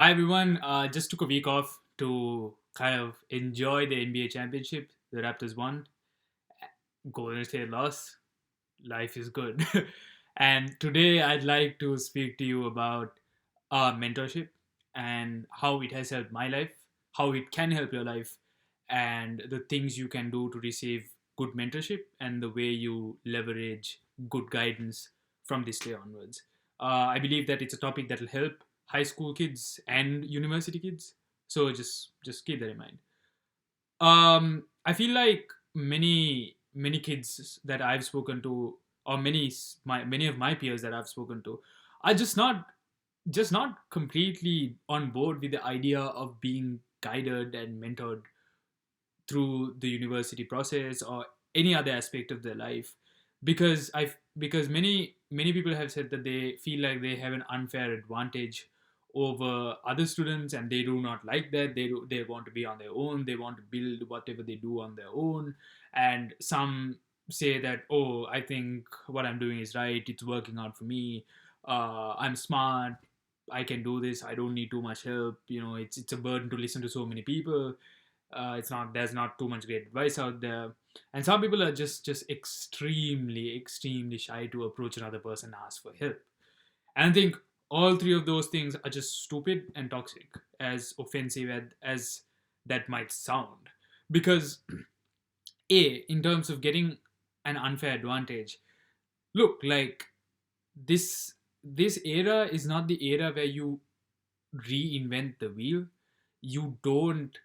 Hi everyone. Just took a week off to kind of enjoy the NBA championship. The Raptors won. Golden State lost. Life is good. And today I'd like to speak to you about mentorship and how it has helped my life, how it can help your life, and the things you can do to receive good mentorship and the way you leverage good guidance from this day onwards. I believe that it's a topic that will help high school kids and university kids. So just keep that in mind. I feel like many kids that I've spoken to, or many of my peers that I've spoken to, are just not completely on board with the idea of being guided and mentored through the university process or any other aspect of their life, because many people have said that they feel like they have an unfair advantage over other students, and they do not like that. They want to be on their own, they want to build whatever they do on their own. And some say that, oh, I think what I'm doing is right, it's working out for me, I'm smart, I can do this, I don't need too much help. It's a burden to listen to so many people. It's not There's not too much great advice out there. And some people are just extremely shy to approach another person and ask for help. And I think all three of those things are just stupid and toxic, as offensive as that might sound. Because a in terms of getting an unfair advantage, look, like, this era is not the era where you reinvent the wheel. You don't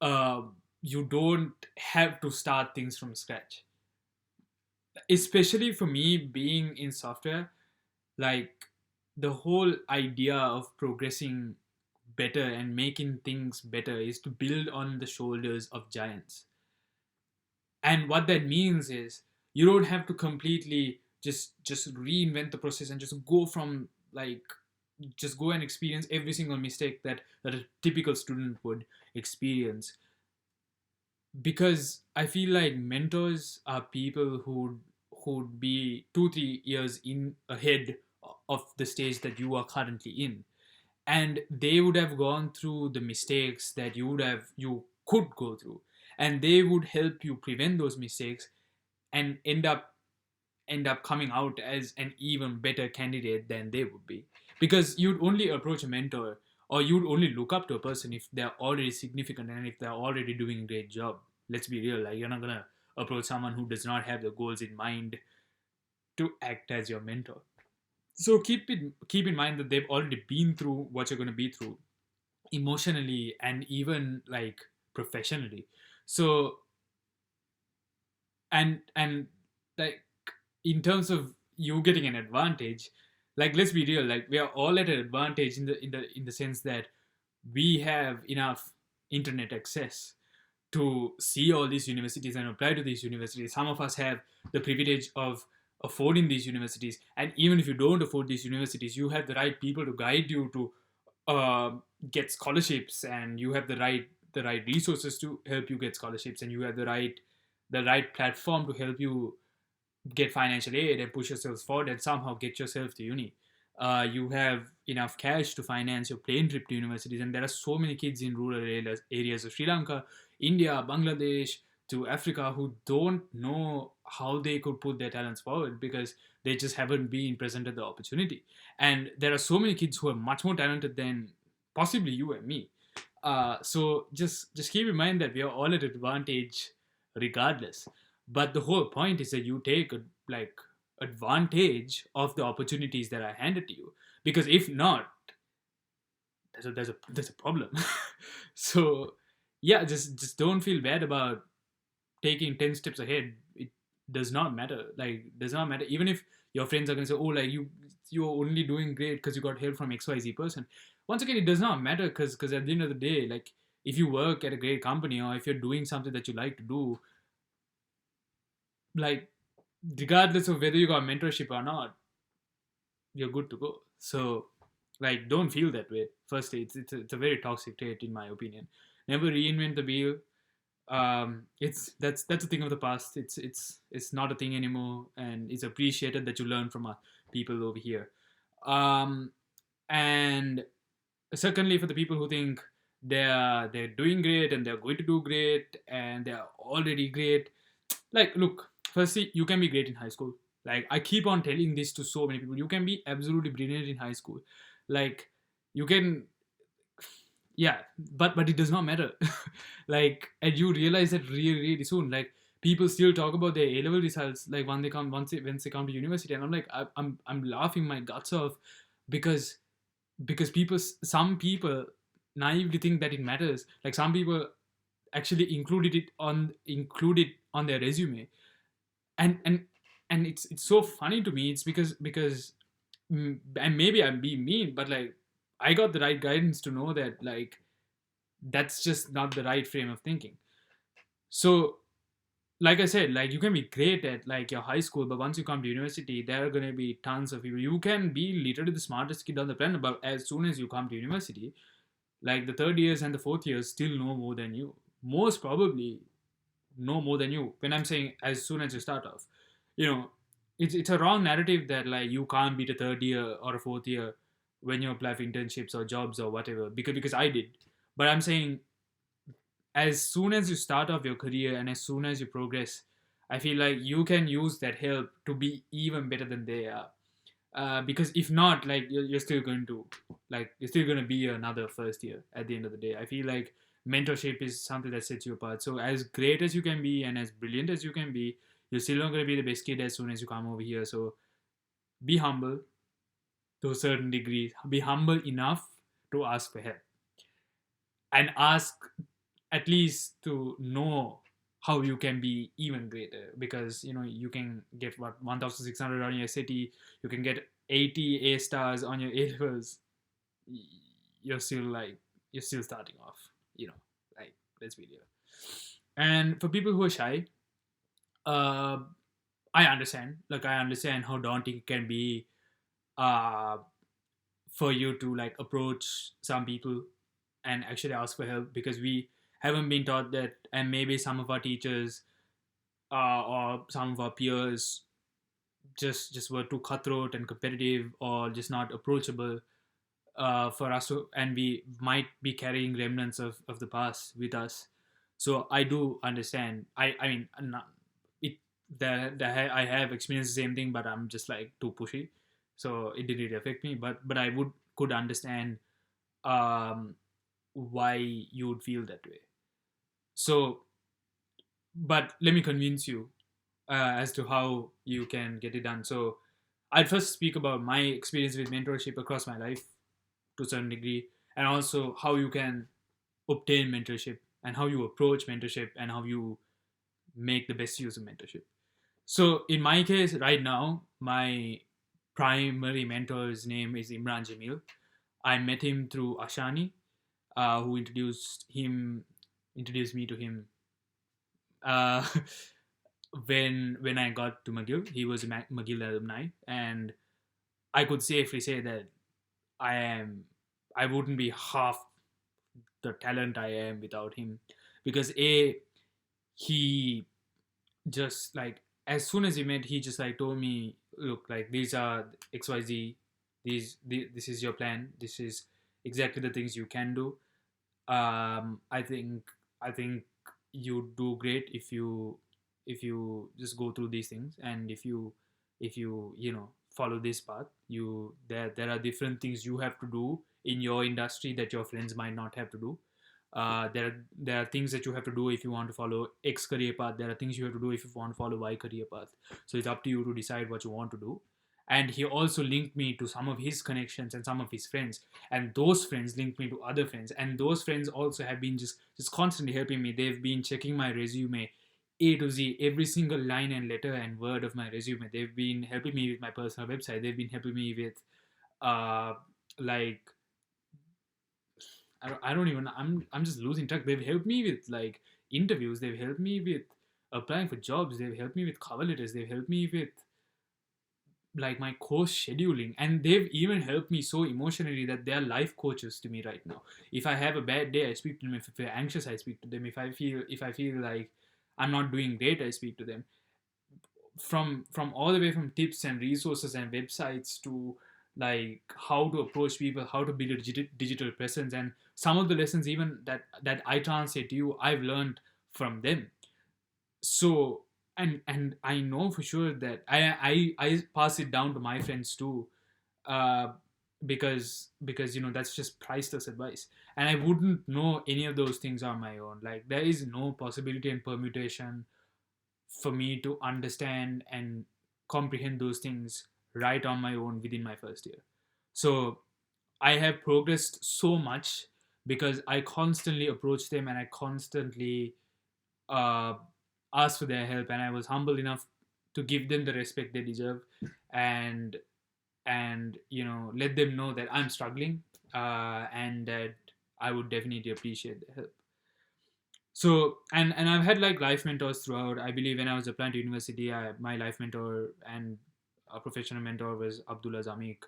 uh, you don't have to start things from scratch. Especially for me, being in software, like, the whole idea of progressing better and making things better is to build on the shoulders of giants. And what that means is you don't have to completely just reinvent the process and just go from, like, just go and experience every single mistake that a typical student would experience. Because I feel like mentors are people who'd be 2 3 years in ahead of the stage that you are currently in, and they would have gone through the mistakes that you could go through, and they would help you prevent those mistakes and end up coming out as an even better candidate than they would be. Because you'd only approach a mentor, or you'd only look up to a person if they're already significant and if they're already doing a great job. Let's be real, like, you're not gonna approach someone who does not have the goals in mind to act as your mentor. So keep in mind that they've already been through what you're going to be through, emotionally and even, like, professionally. So, and like, in terms of you getting an advantage, like, let's be real, like, we are all at an advantage in the sense that we have enough internet access to see all these universities and apply to these universities. Some of us have the privilege of affording these universities, and even if you don't afford these universities, you have the right people to guide you to uh, get scholarships, and you have the right resources to help you get scholarships, and you have the right platform to help you get financial aid and push yourselves forward and somehow get yourself to uni. You have enough cash to finance your plane trip to universities, and there are so many kids in rural areas of Sri Lanka, India, Bangladesh, to Africa, who don't know how they could put their talents forward because they just haven't been presented the opportunity. And there are so many kids who are much more talented than possibly you and me. So just keep in mind that we are all at advantage regardless. But the whole point is that you take like advantage of the opportunities that are handed to you. Because if not, there's a problem. So yeah, just don't feel bad about taking 10 steps ahead. It does not matter. Like, does not matter. Even if your friends are going to say, oh, like, you're only doing great because you got help from XYZ person. Once again, it does not matter, because at the end of the day, like, if you work at a great company, or if you're doing something that you like to do, like, regardless of whether you got mentorship or not, you're good to go. So, like, don't feel that way. Firstly, it's a very toxic trait, in my opinion. Never reinvent the wheel. It's that's a thing of the past. It's not a thing anymore, and it's appreciated that you learn from people over here. um and Secondly, for the people who think they're doing great and they're going to do great and they're already great, like, look, firstly, you can be great in high school. Like, I keep on telling this to so many people, you can be absolutely brilliant in high school. Like, you can, yeah, but it does not matter. Like, and you realize that really soon. Like, people still talk about their A level results, like when they come once they come to university, and I'm like, I'm laughing my guts off, because some people naively think that it matters. Like, some people actually include it on their resume, and it's so funny to me. It's because and maybe I'm being mean, but like, I got the right guidance to know that, like, that's just not the right frame of thinking. So, like I said, like, you can be great at like your high school, but once you come to university, there are going to be tons of people. You can be literally the smartest kid on the planet, but as soon as you come to university, like, the third years and the fourth years still know more than you. Most probably know more than you. When I'm saying as soon as you start off, you know, it's a wrong narrative that, like, you can't beat a third year or a fourth year when you apply for internships or jobs or whatever, because I did. But I'm saying, as soon as you start off your career and as soon as you progress, I feel like you can use that help to be even better than they are. Because if not, like, you're still going to, like, you're still going to be another first year at the end of the day. I feel like mentorship is something that sets you apart. So as great as you can be and as brilliant as you can be, you're still not going to be the best kid as soon as you come over here. So be humble to a certain degree. Be humble enough to ask for help, and ask at least to know how you can be even greater, because you can get what 1600 on your city, you can get 80 A stars on your A levels. You're still like, you're still starting off, you know like, let's be real. And for people who are shy, uh I understand how daunting it can be, uh for you to like approach some people and actually ask for help, because we haven't been taught that, and maybe some of our teachers, or some of our peers just were too cutthroat and competitive, or just not approachable, for us to, and we might be carrying remnants of the past with us. So I do understand. I mean, not, it I have experienced the same thing, but I'm just like too pushy, so it didn't really affect me. But I would could understand, um why you would feel that way. So, but let me convince you, as to how you can get it done. So, I'd first speak about my experience with mentorship across my life to a certain degree, and also how you can obtain mentorship, and how you approach mentorship, and how you make the best use of mentorship. So, in my case, right now, my primary mentor's name is Imran Jamil. I met him through Ashani, who introduced me to him, uh, when I got to McGill. He was a McGill alumni, and I could safely say that I am I wouldn't be half the talent I am without him, because he just like, as soon as we met, he just like told me, look, like, these are XYZ, this is your plan, this is exactly the things you can do. I think you do great if you just go through these things, and if you follow this path. There are different things you have to do in your industry that your friends might not have to do. There are things that you have to do if you want to follow X career path. There are things you have to do if you want to follow Y career path. So it's up to you to decide what you want to do. And he also linked me to some of his connections and some of his friends, and those friends linked me to other friends, and those friends also have been just constantly helping me. They've been checking my resume A to Z, every single line and letter and word of my resume. They've been helping me with my personal website. They've been helping me with, uh like, I don't even, I'm just losing track. They've helped me with like interviews. They've helped me with applying for jobs. They've helped me with cover letters. They've helped me with like my course scheduling, and they've even helped me so emotionally that they're life coaches to me right now. If I have a bad day, I speak to them. If they're anxious, I speak to them. If I feel like I'm not doing great, I speak to them. From all the way from tips and resources and websites to like how to approach people, how to build a digital presence, and some of the lessons even that I translate to you, I've learned from them. So, and I know for sure that I pass it down to my friends too, uh, because that's just priceless advice, and I wouldn't know any of those things on my own. Like there is no possibility and permutation for me to understand and comprehend those things right on my own within my first year. So I have progressed so much because I constantly approach them and I constantly uh, ask for their help, and I was humble enough to give them the respect they deserve, and let them know that I'm struggling, and that I would definitely appreciate the help. So, and I've had like life mentors throughout. I believe when I was applying to university, my life mentor and a professional mentor was Abdullah Zamik.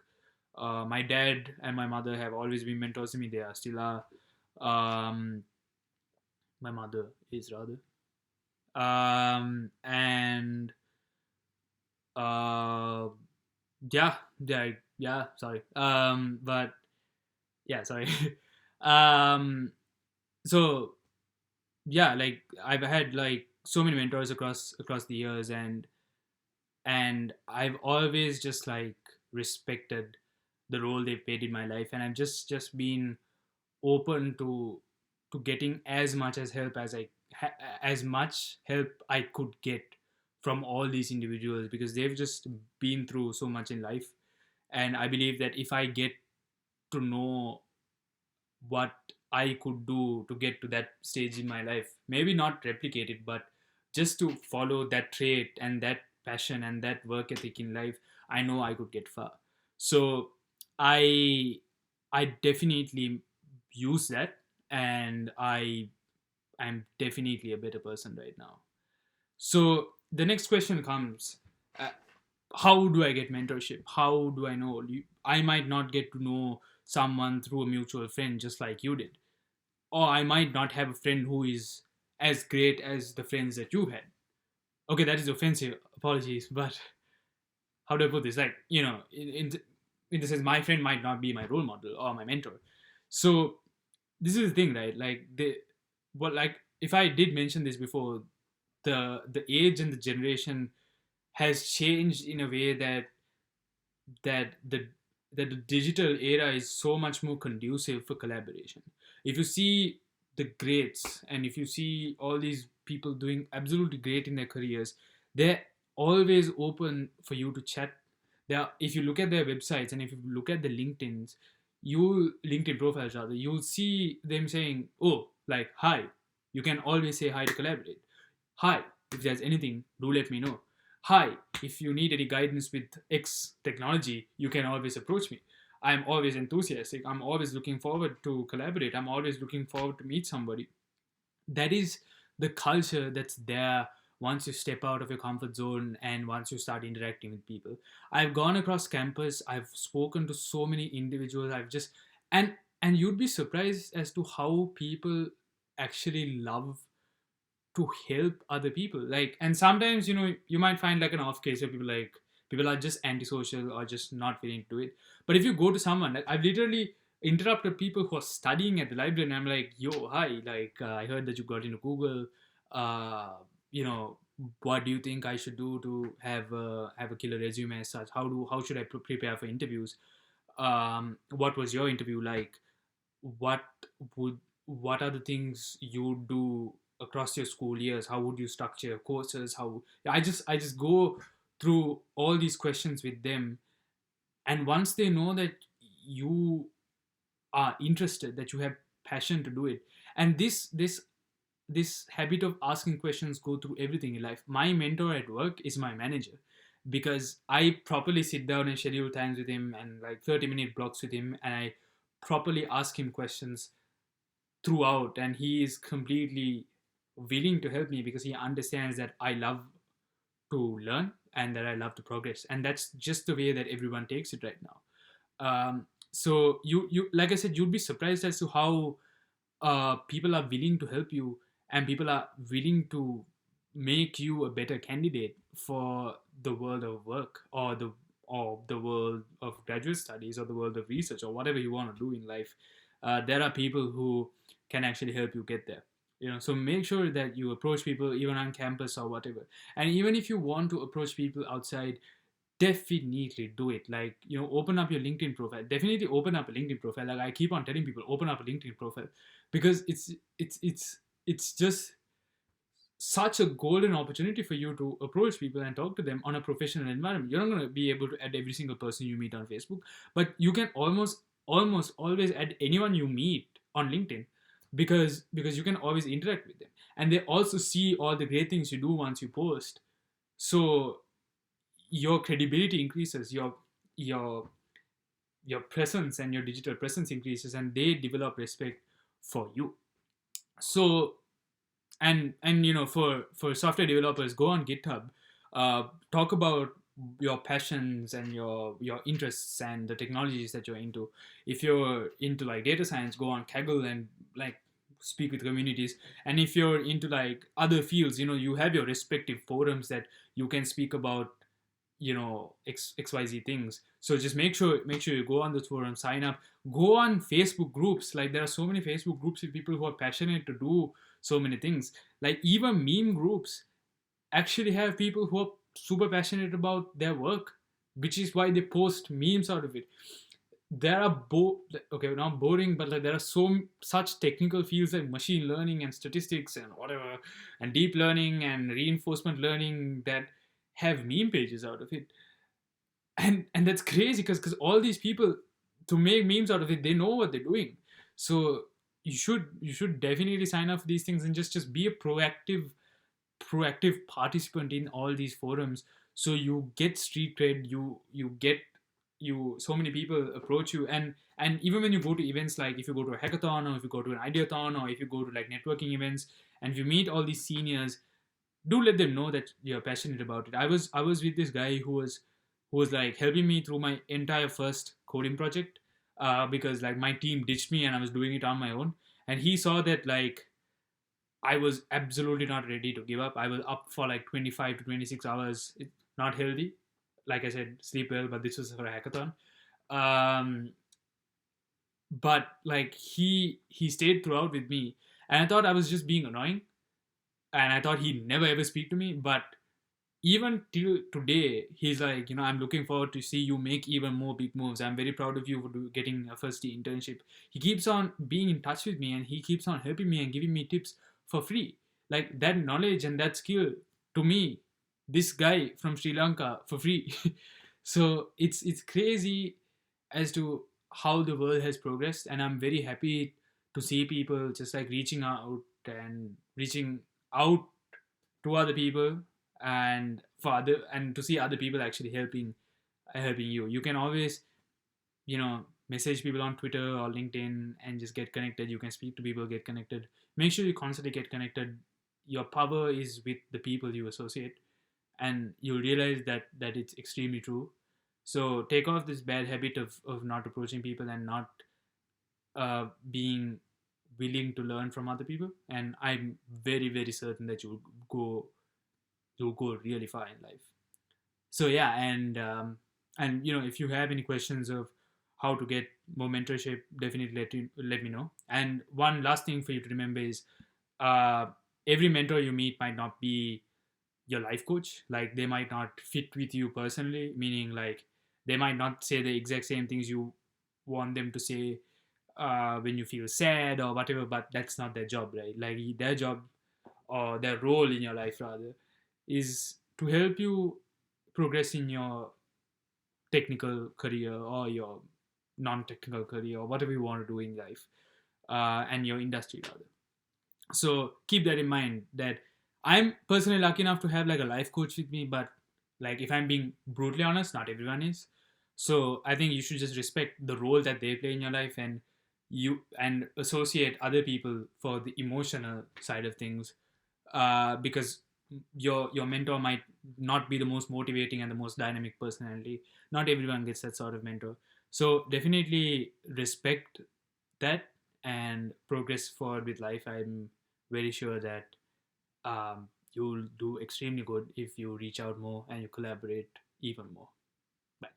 My dad and my mother have always been mentors to me. They are still are. Um, my mother is rather. And uh, yeah, yeah. Sorry. But yeah, sorry. um, so yeah, like I've had like so many mentors across the years, and I've always just like respected the role they've played in my life, and I've just been open to getting as much as help as much help I could get from all these individuals, because they've just been through so much in life. And I believe that if I get to know what I could do to get to that stage in my life, maybe not replicate it, but just to follow that trait and that passion and that work ethic in life, I know I could get far. So I I definitely use that, and I am definitely a better person right now. So the next question comes, uh, how do I get mentorship? How do I know? I might not get to know someone through a mutual friend just like you did, or I might not have a friend who is as great as the friends that you had. Okay, that is offensive. Apologies, but how do I put this? Like, in the sense, my friend might not be my role model or my mentor. So this is the thing, right? Like like if I did mention this before, the age and the generation has changed in a way that the that the digital era is so much more conducive for collaboration. If you see the greats, and if you see all these people doing absolutely great in their careers, they're always open for you to chat. If you look at their websites and if you look at the LinkedIn profiles rather, you'll see them saying, "Oh, like hi." You can always say hi to collaborate. Hi, if there's anything, do let me know. Hi, if you need any guidance with X technology, you can always approach me. I'm always enthusiastic. I'm always looking forward to collaborate. I'm always looking forward to meet somebody. That is the culture that's there once you step out of your comfort zone and once you start interacting with people. I've gone across campus, I've spoken to so many individuals, and and you'd be surprised as to how people actually love to help other people. Like, and sometimes you might find like an off case where people are just antisocial or just not willing to do it. But if you go to someone, like I've literally interrupted people who are studying at the library, and I'm like, yo, hi, like I heard that you got into Google. uh you know what do you think I should do to have a killer resume as such? How should I prepare for interviews? What was your interview like? what would what are the things you do across your school years? How would you structure your courses? How I just go through all these questions with them, and once they know that you are interested, that you have passion to do it, and this habit of asking questions go through everything in life. My mentor at work is my manager, because I properly sit down and schedule times with him and like 30-minute blocks with him, and I properly ask him questions throughout, and he is completely willing to help me because he understands that I love to learn and that I love to progress, and that's just the way that everyone takes it right now. So you like I said, you'd be surprised as to how people are willing to help you, and people are willing to make you a better candidate for the world of work, or the world of graduate studies or the world of research or whatever you want to do in life, there are people who can actually help you get there. So make sure that you approach people even on campus or whatever. And even if you want to approach people outside, definitely do it. Like, open up your LinkedIn profile. Definitely open up a LinkedIn profile. Like, I keep on telling people, open up a LinkedIn profile, because it's just such a golden opportunity for you to approach people and talk to them on a professional environment. You're not going to be able to add every single person you meet on Facebook, but you can almost always add anyone you meet on LinkedIn, because you can always interact with them, and they also see all the great things you do once you post. So your credibility increases, your your presence and your digital presence increases, and they develop respect for you. So, and for software developers, go on GitHub, talk about your passions and your interests and the technologies that you're into. If you're into like data science, go on Kaggle and like speak with communities. And if you're into like other fields, you have your respective forums that you can speak about xyz things. So just make sure you go on the forum, sign up, go on Facebook groups. Like, there are so many Facebook groups with people who are passionate to do so many things. Like, even meme groups actually have people who are super passionate about their work, which is why they post memes out of it. There are okay, not boring, but like there are such technical fields like machine learning and statistics and whatever, and deep learning and reinforcement learning that have meme pages out of it. And that's crazy, because all these people, to make memes out of it, they know what they're doing. So you should definitely sign up for these things, and just be a proactive participant in all these forums. So you get street cred, you get you so many people approach you. And even when you go to events, like if you go to a hackathon, or if you go to an ideathon, or if you go to like networking events, and if you meet all these seniors, do let them know that you're passionate about it. I was with this guy who was like helping me through my entire first coding project, because like my team ditched me and I was doing it on my own. And he saw that like I was absolutely not ready to give up. I was up for like 25 to 26 hours. It's not healthy. Like I said, sleep well, but this was for a hackathon. Um, but like he stayed throughout with me, and I thought I was just being annoying, and I thought he'd never ever speak to me. But even till today, he's like, I'm looking forward to see you make even more big moves. I'm very proud of you for getting a first year internship. He keeps on being in touch with me, and he keeps on helping me and giving me tips for free. Like, that knowledge and that skill, to me, this guy from Sri Lanka, for free. So it's crazy as to how the world has progressed, and I'm very happy to see people just like reaching out to other people, and to see other people actually helping you. You can always message people on Twitter or LinkedIn and just get connected. You can speak to people, get connected. Make sure you constantly get connected. Your power is with the people you associate, and you'll realize that it's extremely true. So take off this bad habit of not approaching people and not being willing to learn from other people. And I'm very, very certain that go you'll go really far in life. So yeah, and if you have any questions of how to get more mentorship, definitely let me know. And one last thing for you to remember is, uh, every mentor you meet might not be your life coach. Like, they might not fit with you personally, meaning like they might not say the exact same things you want them to say when you feel sad or whatever. But that's not their job, right? Like, their job, or their role in your life rather, is to help you progress in your technical career or your non-technical career, or whatever you want to do in life, and your industry rather. So keep that in mind, that I'm personally lucky enough to have like a life coach with me. But like, if I'm being brutally honest, not everyone is. So I think you should just respect the role that they play in your life, and associate other people for the emotional side of things, because your mentor might not be the most motivating and the most dynamic personality. Not everyone gets that sort of mentor. So definitely respect that and progress forward with life. I'm very sure that you'll do extremely good if you reach out more and you collaborate even more. Bye.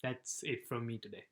That's it from me today.